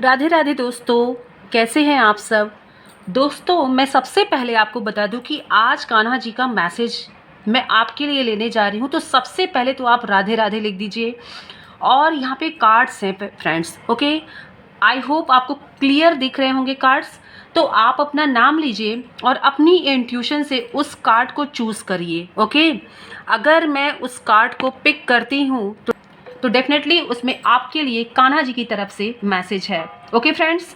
राधे राधे दोस्तों, कैसे हैं आप सब। दोस्तों, मैं सबसे पहले आपको बता दूं कि आज कान्हा जी का मैसेज मैं आपके लिए लेने जा रही हूं। तो सबसे पहले तो आप राधे राधे लिख दीजिए और यहाँ पे कार्ड्स हैं फ्रेंड्स। ओके, आई होप आपको क्लियर दिख रहे होंगे कार्ड्स। तो आप अपना नाम लीजिए और अपनी इंट्यूशन से उस कार्ड को चूज़ करिए। ओके, अगर मैं उस कार्ड को पिक करती हूँ तो डेफिनेटली उसमें आपके लिए कान्हा जी की तरफ से मैसेज है। ओके फ्रेंड्स,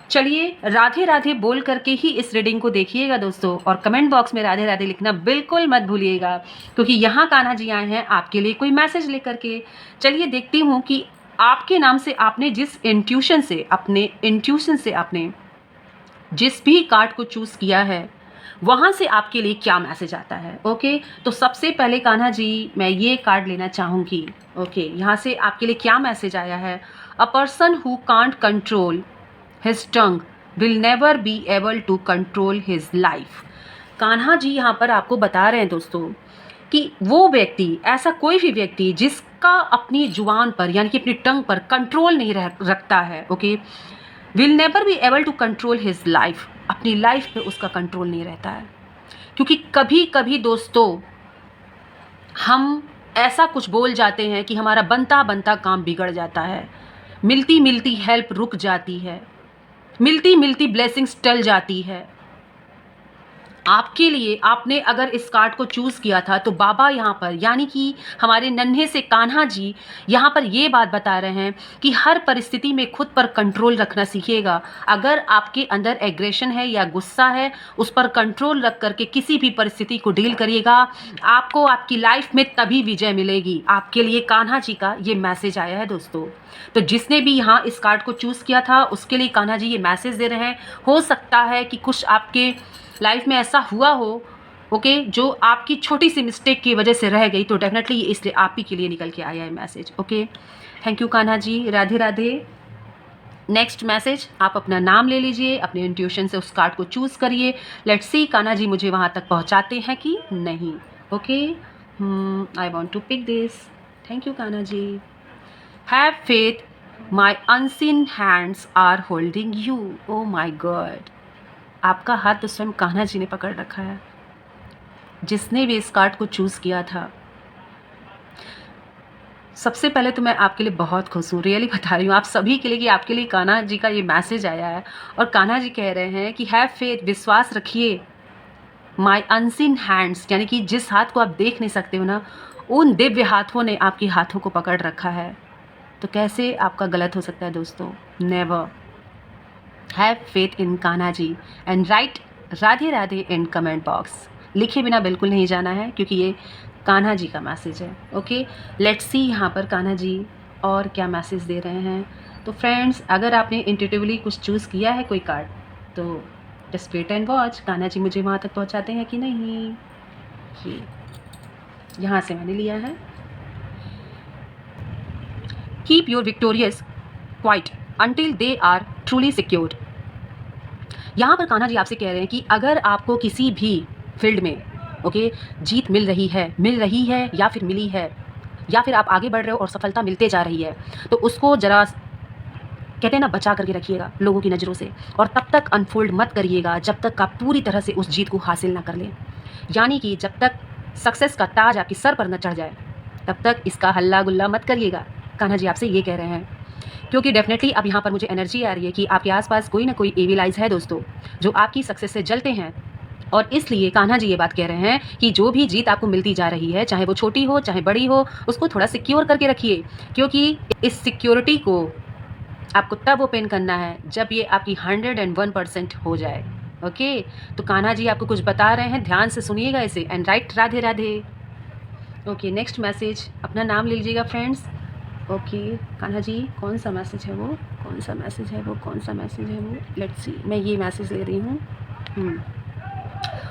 चलिए राधे राधे बोल करके ही इस रीडिंग को देखिएगा दोस्तों, और कमेंट बॉक्स में राधे राधे लिखना बिल्कुल मत भूलिएगा, क्योंकि यहाँ कान्हा जी आए हैं आपके लिए कोई मैसेज लेकर के। चलिए देखती हूँ कि आपके नाम से आपने जिस इंट्यूशन से आपने जिस भी कार्ड को चूज़ किया है वहाँ से आपके लिए क्या मैसेज आता है। ओके, तो सबसे पहले कान्हा जी मैं ये कार्ड लेना चाहूँगी। ओके, यहाँ से आपके लिए क्या मैसेज आया है। A person who can't control his tongue will never be able to control his life. Kanha ji यहाँ पर आपको बता रहे हैं दोस्तों कि वो व्यक्ति, ऐसा कोई भी व्यक्ति जिसका अपनी जुबान पर यानी कि अपनी टंग पर कंट्रोल नहीं रखता है, okay, will never be able to control his life, अपनी लाइफ पे उसका कंट्रोल नहीं रहता है। क्योंकि कभी कभी दोस्तों हम ऐसा कुछ बोल जाते हैं कि हमारा बनता बनता काम बिगड़ जाता है, मिलती मिलती हेल्प रुक जाती है, मिलती मिलती ब्लेसिंग्स टल जाती है। आपके लिए आपने अगर इस कार्ड को चूज़ किया था तो बाबा यहाँ पर यानी कि हमारे नन्हे से कान्हा जी यहाँ पर ये बात बता रहे हैं कि हर परिस्थिति में खुद पर कंट्रोल रखना सीखिएगा। अगर आपके अंदर एग्रेशन है या गुस्सा है, उस पर कंट्रोल रख करके किसी भी परिस्थिति को डील करिएगा, आपको आपकी लाइफ में तभी विजय मिलेगी। आपके लिए कान्हा जी का ये मैसेज आया है दोस्तों। तो जिसने भी यहाँ इस कार्ड को चूज़ किया था उसके लिए कान्हा जी ये मैसेज दे रहे हैं। हो सकता है कि कुछ आपके लाइफ में ऐसा हुआ हो, ओके, जो आपकी छोटी सी मिस्टेक की वजह से रह गई, तो डेफिनेटली ये इसलिए आप ही के लिए निकल के आया है message. Okay, thank you Kanha ji, Radhe Radhe. Next message, आप अपना नाम ले लीजिए, अपने इंट्यूशन से उस कार्ड को चूज़ करिए। लेट्स सी कान्हा जी मुझे वहाँ तक पहुँचाते हैं कि नहीं। Okay, I want to pick this. Thank you Kanha ji. Have faith, my unseen hands are holding you. Oh my God, आपका हाथ तो स्वयं कान्हा जी ने पकड़ रखा है, जिसने भी इस कार्ड को चूज़ किया था। सबसे पहले तो मैं आपके लिए बहुत खुश हूँ, रियली बता रही हूँ आप सभी के लिए कि आपके लिए कान्हा जी का ये मैसेज आया है। और कान्हा जी कह रहे हैं कि हैव फेथ, विश्वास रखिए, माय अनसीन हैंड्स, यानी कि जिस हाथ को आप देख नहीं सकते हो ना, उन दिव्य हाथों ने आपके हाथों को पकड़ रखा है। तो कैसे आपका गलत हो सकता है दोस्तों। Never. Have faith in Kanha ji and write Radhe Radhe in comment box. लिखे बिना बिल्कुल नहीं जाना है, क्योंकि ये कान्हा जी का मैसेज है। ओके, लेट्स सी यहाँ पर कान्हा जी और क्या मैसेज दे रहे हैं। तो फ्रेंड्स, अगर आपने इंट्यूटिवली कुछ चूज़ किया है कोई कार्ड, तो just wait and watch, Kanha ji मुझे वहाँ तक पहुँचाते हैं कि नहीं। ये यहाँ से मैंने लिया है। Keep your victorious quite until they are truly secured। यहाँ पर कान्हा जी आपसे कह रहे हैं कि अगर आपको किसी भी फील्ड में, ओके, जीत मिल रही है या फिर मिली है, या फिर आप आगे बढ़ रहे हो और सफलता मिलते जा रही है, तो उसको जरा कहते हैं ना, बचा करके रखिएगा लोगों की नज़रों से, और तब तक अनफोल्ड मत करिएगा जब तक आप पूरी तरह से उस जीत को हासिल ना कर लें। यानी कि जब तक सक्सेस का ताज आपके सर पर न चढ़ जाए तब तक इसका हल्ला गुल्ला मत करिएगा। कान्हा जी आपसे ये कह रहे हैं, क्योंकि डेफिनेटली अब यहाँ पर मुझे एनर्जी आ रही है कि आपके आसपास कोई ना कोई एविल आइज है दोस्तों, जो आपकी सक्सेस से जलते हैं। और इसलिए कान्हा जी ये बात कह रहे हैं कि जो भी जीत आपको मिलती जा रही है, चाहे वो छोटी हो चाहे बड़ी हो, उसको थोड़ा सिक्योर करके रखिए, क्योंकि इस सिक्योरिटी को आपको तब ओपन करना है जब ये आपकी 101% हो जाए। ओके, तो कान्हा जी आपको कुछ बता रहे हैं, ध्यान से सुनिएगा इसे and write Radhe Radhe. Okay, next message, अपना नाम ले लीजिएगा फ्रेंड्स। ओके, कान्हा जी कौन सा मैसेज है वो, लेट्स सी, मैं ये मैसेज ले रही हूँ।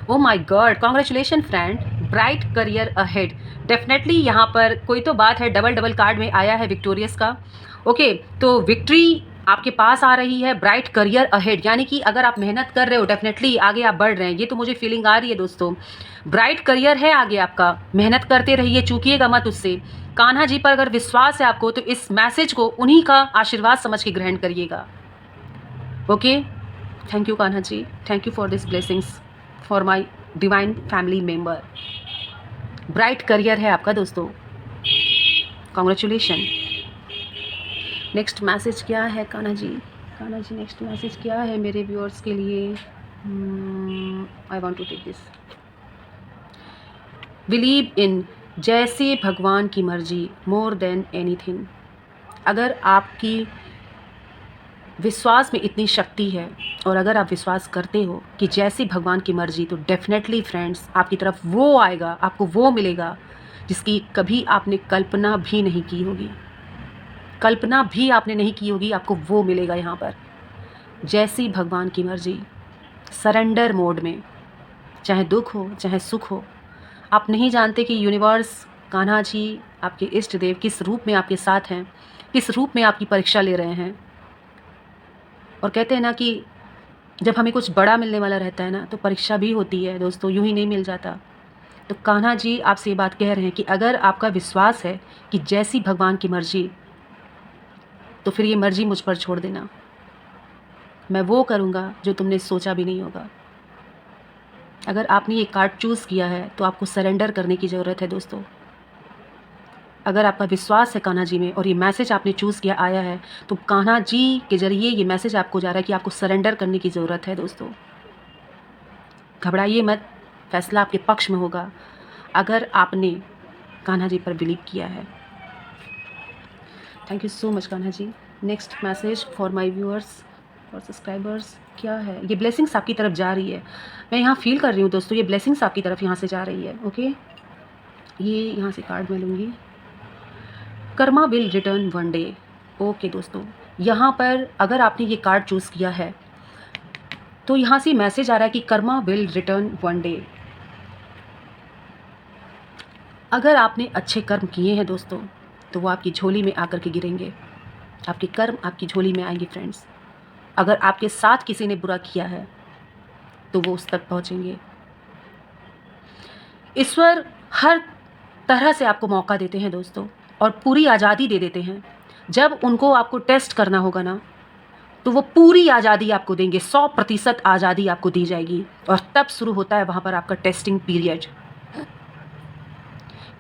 ओ my God, congratulation friend, bright career ahead. Definitely यहाँ पर कोई तो बात है, डबल डबल कार्ड में आया है विक्टोरियस का। ओके, तो विक्ट्री आपके पास आ रही है, ब्राइट करियर अहेड, यानी कि अगर आप मेहनत कर रहे हो डेफिनेटली आगे आप बढ़ रहे हैं, ये तो मुझे फीलिंग आ रही है दोस्तों। ब्राइट करियर है आगे आपका, मेहनत करते रहिए, चूकिएगा मत उससे। कान्हा जी पर अगर विश्वास है आपको तो इस मैसेज को उन्हीं का आशीर्वाद समझ के ग्रहण करिएगा। Okay, thank you Kanha ji, thank you for this blessings for my divine family member. Bright career है आपका दोस्तों, कॉन्ग्रेचुलेशन। नेक्स्ट मैसेज क्या है कान्हा जी? कान्हा जी नेक्स्ट मैसेज क्या है मेरे व्यूअर्स के लिए? I want to take this. Believe in, जैसे भगवान की मर्जी, मोर देन एनीथिंग। अगर आपकी विश्वास में इतनी शक्ति है और अगर आप विश्वास करते हो कि जैसे भगवान की मर्जी, तो डेफिनेटली फ्रेंड्स आपकी तरफ वो आएगा, आपको वो मिलेगा जिसकी कभी आपने कल्पना भी नहीं की होगी। कल्पना भी आपने नहीं की होगी, आपको वो मिलेगा यहाँ पर। जैसी भगवान की मर्जी, सरेंडर मोड में, चाहे दुख हो चाहे सुख हो। आप नहीं जानते कि यूनिवर्स, कान्हा जी, आपके इष्ट देव किस रूप में आपके साथ हैं, किस रूप में आपकी परीक्षा ले रहे हैं। और कहते हैं ना कि जब हमें कुछ बड़ा मिलने वाला रहता है ना, तो परीक्षा भी होती है दोस्तों, यूं ही नहीं मिल जाता। तो कान्हा जी आपसे ये बात कह रहे हैं कि अगर आपका विश्वास है कि जैसी भगवान की मर्जी, तो फिर ये मर्जी मुझ पर छोड़ देना। मैं वो करूँगा जो तुमने सोचा भी नहीं होगा। अगर आपने ये कार्ड चूज़ किया है तो आपको सरेंडर करने की ज़रूरत है दोस्तों। अगर आपका विश्वास है कान्हा जी में और ये मैसेज आपने चूज़ किया आया है, तो कान्हा जी के ज़रिए ये मैसेज आपको जा रहा है कि आपको सरेंडर करने की ज़रूरत है दोस्तों। घबराइए मत, फैसला आपके पक्ष में होगा अगर आपने कान्हा जी पर बिलीव किया है। Thank you so much Kanha ji. Next message for my viewers और सब्सक्राइबर्स क्या है? ये ब्लेसिंग्स आपकी तरफ जा रही है, मैं यहाँ फील कर रही हूँ दोस्तों, ये ब्लेसिंग्स आपकी तरफ यहाँ से जा रही है। ओके, ये यहाँ से कार्ड मैं लूँगी। Karma will return one day. Okay दोस्तों, यहाँ पर अगर आपने ये कार्ड चूज़ किया है तो यहाँ से मैसेज आ रहा है कि Karma will return one day. अगर आपने अच्छे कर्म किए हैं दोस्तों, तो वो आपकी झोली में आकर के गिरेंगे। आपके कर्म आपकी झोली में आएंगे फ्रेंड्स। अगर आपके साथ किसी ने बुरा किया है तो वो उस तक पहुँचेंगे। ईश्वर हर तरह से आपको मौका देते हैं दोस्तों, और पूरी आज़ादी दे देते हैं। जब उनको आपको टेस्ट करना होगा ना, तो वो पूरी आज़ादी आपको देंगे, 100% आज़ादी आपको दी जाएगी। और तब शुरू होता है वहाँ पर आपका टेस्टिंग पीरियड,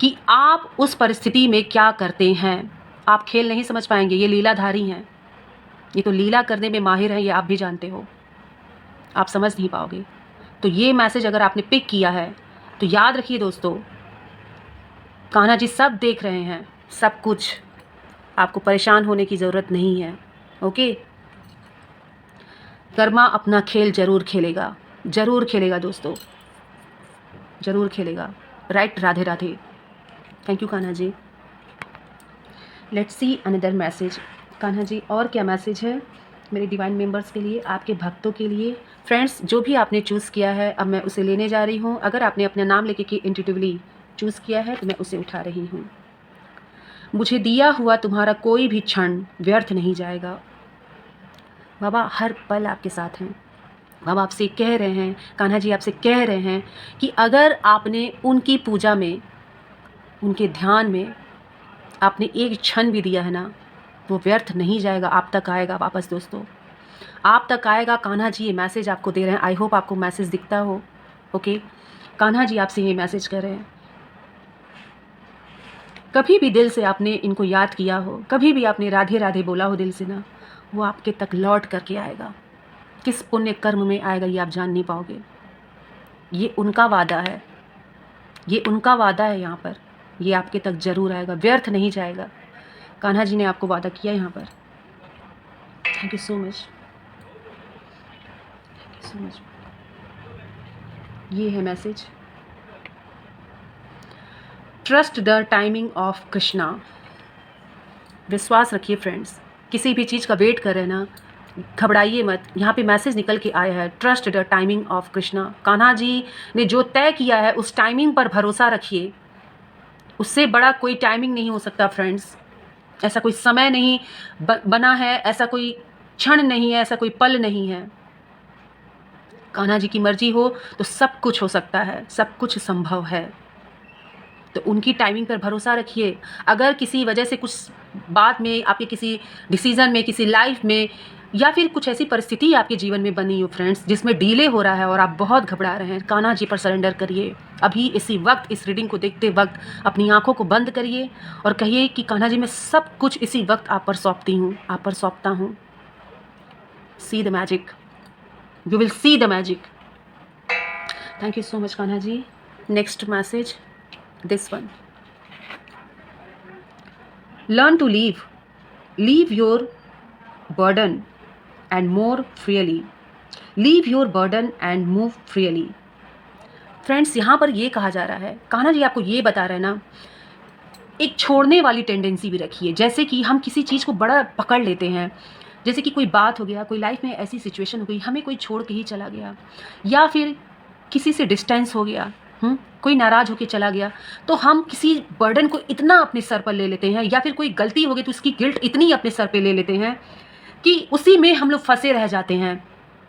कि आप उस परिस्थिति में क्या करते हैं। आप खेल नहीं समझ पाएंगे, ये लीलाधारी हैं, ये तो लीला करने में माहिर हैं, ये आप भी जानते हो, आप समझ नहीं पाओगे। तो ये मैसेज अगर आपने पिक किया है तो याद रखिए दोस्तों, कान्हा जी सब देख रहे हैं, सब कुछ। आपको परेशान होने की ज़रूरत नहीं है। ओके, कर्मा अपना खेल ज़रूर खेलेगा, ज़रूर खेलेगा दोस्तों, ज़रूर खेलेगा। Right, Radhe Radhe. Thank you Kanha ji. Let's see another message. Kanha ji और क्या मैसेज है मेरे डिवाइन मेंबर्स के लिए, आपके भक्तों के लिए? फ्रेंड्स, जो भी आपने चूज़ किया है अब मैं उसे लेने जा रही हूँ। अगर आपने अपना नाम लेके कि इंट्यूटिवली चूज़ किया है तो मैं उसे उठा रही हूँ। मुझे दिया हुआ तुम्हारा कोई भी क्षण व्यर्थ नहीं जाएगा। बाबा हर पल आपके साथ हैं। बाबा आपसे कह रहे हैं, कान्हा जी आपसे कह रहे हैं कि अगर आपने उनकी पूजा में, उनके ध्यान में आपने एक क्षण भी दिया है ना, वो व्यर्थ नहीं जाएगा, आप तक आएगा वापस दोस्तों, आप तक आएगा। कान्हा जी ये मैसेज आपको दे रहे हैं। आई होप आपको मैसेज दिखता हो। ओके, कान्हा जी आपसे ये मैसेज कर रहे हैं। कभी भी दिल से आपने इनको याद किया हो, कभी भी आपने राधे राधे बोला हो दिल से ना, वो आपके तक लौट करके आएगा। किस पुण्य कर्म में आएगा ये आप जान नहीं पाओगे। ये उनका वादा है, ये उनका वादा है। यहाँ पर ये आपके तक जरूर आएगा, व्यर्थ नहीं जाएगा। कान्हा जी ने आपको वादा किया यहाँ पर। Thank you so much, thank you so much. ये है message. Trust the timing of Krishna. विश्वास रखिए फ्रेंड्स, किसी भी चीज़ का वेट कर रहे हैं ना, घबराइए मत। यहाँ पे मैसेज निकल के आया है, trust the timing of Krishna. Kanha ji ने जो तय किया है उस टाइमिंग पर भरोसा रखिए। उससे बड़ा कोई टाइमिंग नहीं हो सकता फ्रेंड्स। ऐसा कोई समय नहीं बना है, ऐसा कोई क्षण नहीं है, ऐसा कोई पल नहीं है। कान्हा जी की मर्जी हो तो सब कुछ हो सकता है, सब कुछ संभव है। तो उनकी टाइमिंग पर भरोसा रखिए। अगर किसी वजह से कुछ बात में, आपके किसी डिसीज़न में, किसी लाइफ में या फिर कुछ ऐसी परिस्थिति आपके जीवन में बनी हो फ्रेंड्स जिसमें डिले हो रहा है और आप बहुत घबरा रहे हैं, कान्हा जी पर सरेंडर करिए। अभी इसी वक्त इस रीडिंग को देखते वक्त अपनी आंखों को बंद करिए और कहिए कि कान्हा जी मैं सब कुछ इसी वक्त आप पर सौंपती हूँ, आप पर सौंपता हूँ। See the magic, you will see the magic. Thank you so much Kanha ji. Next message, this one, learn to leave your burden and more freely, leave your burden and move freely। Friends यहाँ पर ये कहा जा रहा है, कान्हा जी आपको ये बता रहे हैं ना, एक छोड़ने वाली टेंडेंसी भी रखिए। जैसे कि हम किसी चीज़ को बड़ा पकड़ लेते हैं, जैसे कि कोई बात हो गया, कोई लाइफ में ऐसी सिचुएशन हो गई, हमें कोई छोड़ के ही चला गया, या फिर किसी से डिस्टेंस हो गया, कोई नाराज़ होकर चला गया, तो हम किसी बर्डन को इतना अपने सर पर ले लेते हैं, या फिर कोई गलती हो गई तो उसकी गिल्ट इतनी अपने सर पर ले लेते हैं कि उसी में हम लोग फंसे रह जाते हैं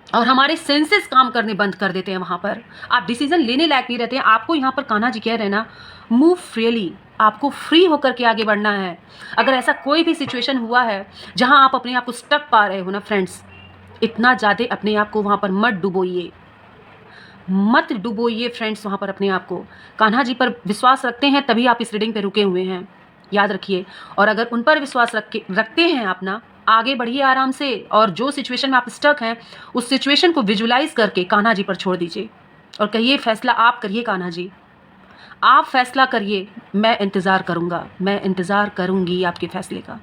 और हमारे सेंसेस काम करने बंद कर देते हैं। वहाँ पर आप डिसीजन लेने लायक नहीं रहते हैं। आपको यहाँ पर कान्हा जी कह रहे हैं ना, मूव फ्रीली, आपको फ्री होकर के आगे बढ़ना है। अगर ऐसा कोई भी सिचुएशन हुआ है जहाँ आप अपने आप को स्टक पा रहे हो ना फ्रेंड्स, इतना ज़्यादा अपने आप को वहाँ पर मत डुबोइए फ्रेंड्स। वहाँ पर अपने आप को कान्हा जी पर विश्वास रखते हैं तभी आप इस रीडिंग पे रुके हुए हैं, याद रखिए। और अगर उन पर विश्वास रखते हैं आप ना, आगे बढ़िए आराम से, और जो सिचुएशन में आप स्टक हैं उस सिचुएशन को विजुलाइज करके कान्हा जी पर छोड़ दीजिए और कहिए फैसला आप करिए कान्हा जी, आप फैसला करिए, मैं इंतज़ार करूँगा, मैं इंतज़ार करूँगी आपके फैसले का।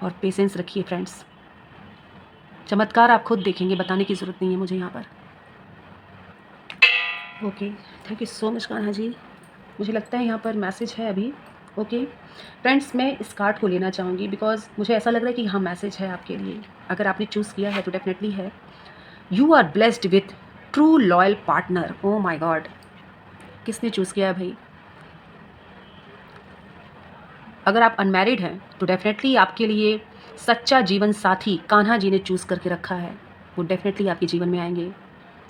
और पेशेंस रखिए फ्रेंड्स, चमत्कार आप खुद देखेंगे, बताने की ज़रूरत नहीं है मुझे यहाँ पर। Okay, thank you so much Kanha ji. मुझे लगता है यहाँ पर मैसेज है अभी। ओके फ्रेंड्स, मैं इस कार्ड को लेना चाहूँगी बिकॉज मुझे ऐसा लग रहा है कि हाँ मैसेज है आपके लिए। अगर आपने चूज़ किया है तो डेफिनेटली है। You are blessed with true loyal partner. Oh my God, किसने चूज़ किया है भाई? अगर आप अनमैरिड हैं तो डेफिनेटली आपके लिए सच्चा जीवन साथी कान्हा जी ने चूज़ करके रखा है, वो डेफिनेटली आपके जीवन में आएंगे।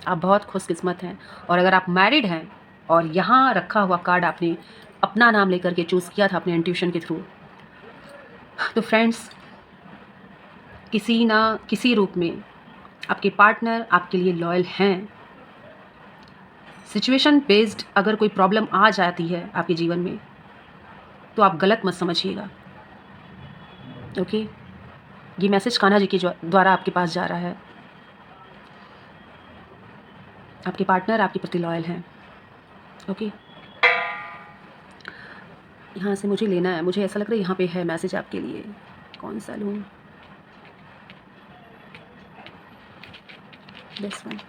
आप बहुत खुशकिस्मत हैं। और अगर आप मैरिड हैं और यहाँ रखा हुआ कार्ड आपने अपना नाम लेकर के चूज़ किया था अपने इंट्यूशन के थ्रू, तो फ्रेंड्स किसी ना किसी रूप में आपके पार्टनर आपके लिए लॉयल हैं। सिचुएशन बेस्ड अगर कोई प्रॉब्लम आ जाती है आपके जीवन में तो आप गलत मत समझिएगा। ओके, ये मैसेज कान्हा जी के द्वारा आपके पास जा रहा है। आपके पार्टनर आपके प्रति लॉयल हैं। ओके, यहाँ से मुझे लेना है, मुझे ऐसा लग रहा है यहाँ पे है मैसेज आपके लिए। कौन सा लूँ? This one.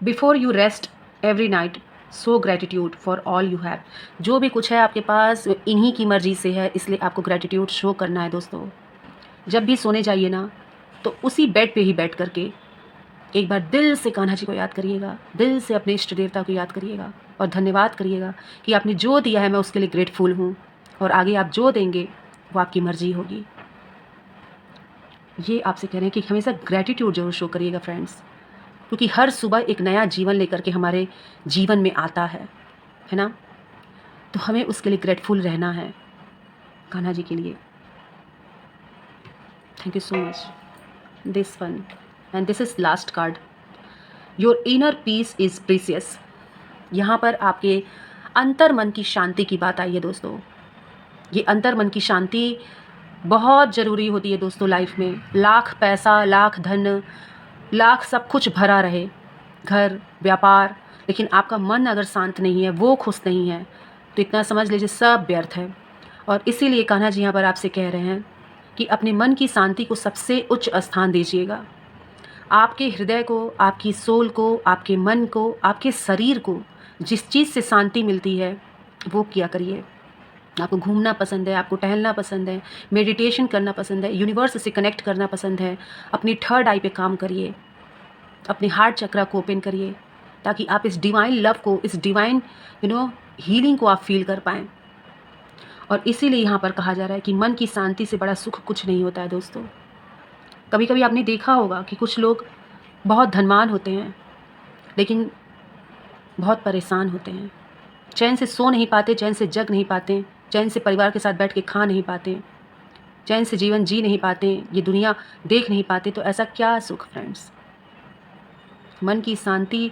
Before you rest every night so gratitude for all you have. जो भी कुछ है आपके पास इन्हीं की मर्जी से है, इसलिए आपको ग्रेटिट्यूड शो करना है दोस्तों। जब भी सोने जाइए ना तो उसी बेड पे ही बैठ करके एक बार दिल से कान्हा जी को याद करिएगा, दिल से अपने इष्ट देवता को याद करिएगा और धन्यवाद करिएगा कि आपने जो दिया है मैं उसके लिए ग्रेटफुल हूँ, और आगे आप जो देंगे वो आपकी मर्जी होगी। ये आपसे कह रहे हैं कि हमेशा ग्रेटिट्यूड जरूर शो करिएगा फ्रेंड्स, क्योंकि हर सुबह एक नया जीवन लेकर के हमारे जीवन में आता है ना, तो हमें उसके लिए ग्रेटफुल रहना है कान्हा जी के लिए। Thank you so much. This one and this is last card. Your inner peace is precious. यहाँ पर आपके अंतर मन की शांति की बात आई है दोस्तों। ये अंतर मन की शांति बहुत ज़रूरी होती है दोस्तों लाइफ में। लाख पैसा, लाख धन, लाख सब कुछ भरा रहे, घर, व्यापार, लेकिन आपका मन अगर शांत नहीं है, वो खुश नहीं है, तो इतना समझ लीजिए सब व्यर्थ है। और इसीलिए कान्हा जी यहाँ पर आपसे कह रहे हैं कि अपने मन की शांति को सबसे उच्च स्थान दीजिएगा। आपके हृदय को, आपकी सोल को, आपके मन को, आपके शरीर को जिस चीज़ से शांति मिलती है वो किया करिए। आपको घूमना पसंद है, आपको टहलना पसंद है, मेडिटेशन करना पसंद है, यूनिवर्स से कनेक्ट करना पसंद है, अपनी थर्ड आई पे काम करिए, अपने हार्ट चक्रा को ओपन करिए, ताकि आप इस डिवाइन लव को, इस डिवाइन हीलिंग को आप फील कर पाएँ। और इसीलिए यहाँ पर कहा जा रहा है कि मन की शांति से बड़ा सुख कुछ नहीं होता है दोस्तों। कभी कभी आपने देखा होगा कि कुछ लोग बहुत धनवान होते हैं लेकिन बहुत परेशान होते हैं, चैन से सो नहीं पाते, चैन से जग नहीं पाते, चैन से परिवार के साथ बैठ के खा नहीं पाते, चैन से जीवन जी नहीं पाते, ये दुनिया देख नहीं पाते, तो ऐसा क्या सुख फ्रेंड्स। मन की शांति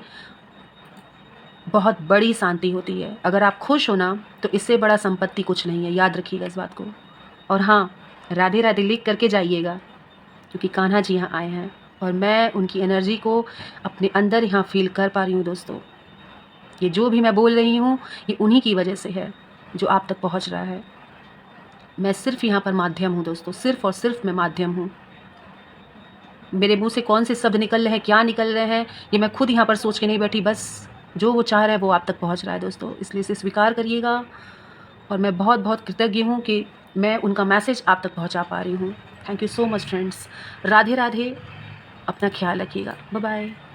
बहुत बड़ी शांति होती है। अगर आप खुश हो ना, तो इससे बड़ा संपत्ति कुछ नहीं है, याद रखिएगा इस बात को। और हाँ, राधे राधे लिख करके जाइएगा, क्योंकि कान्हा जी यहाँ आए हैं और मैं उनकी एनर्जी को अपने अंदर यहाँ फील कर पा रही हूँ दोस्तों। ये जो भी मैं बोल रही हूँ, ये उन्हीं की वजह से है जो आप तक पहुँच रहा है। मैं सिर्फ यहाँ पर माध्यम हूँ दोस्तों, सिर्फ और सिर्फ मैं माध्यम हूँ। मेरे मुंह से कौन से शब्द निकल रहे हैं, क्या निकल रहे हैं, ये मैं खुद यहाँ पर सोच के नहीं बैठी। बस जो वो चाह रहा है वो आप तक पहुँच रहा है दोस्तों, इसलिए इसे स्वीकार करिएगा। और मैं बहुत बहुत कृतज्ञ हूँ कि मैं उनका मैसेज आप तक पहुँचा पा रही हूँ। Thank you so much friends. Radhe Radhe, अपना ख्याल रखिएगा। Bye bye.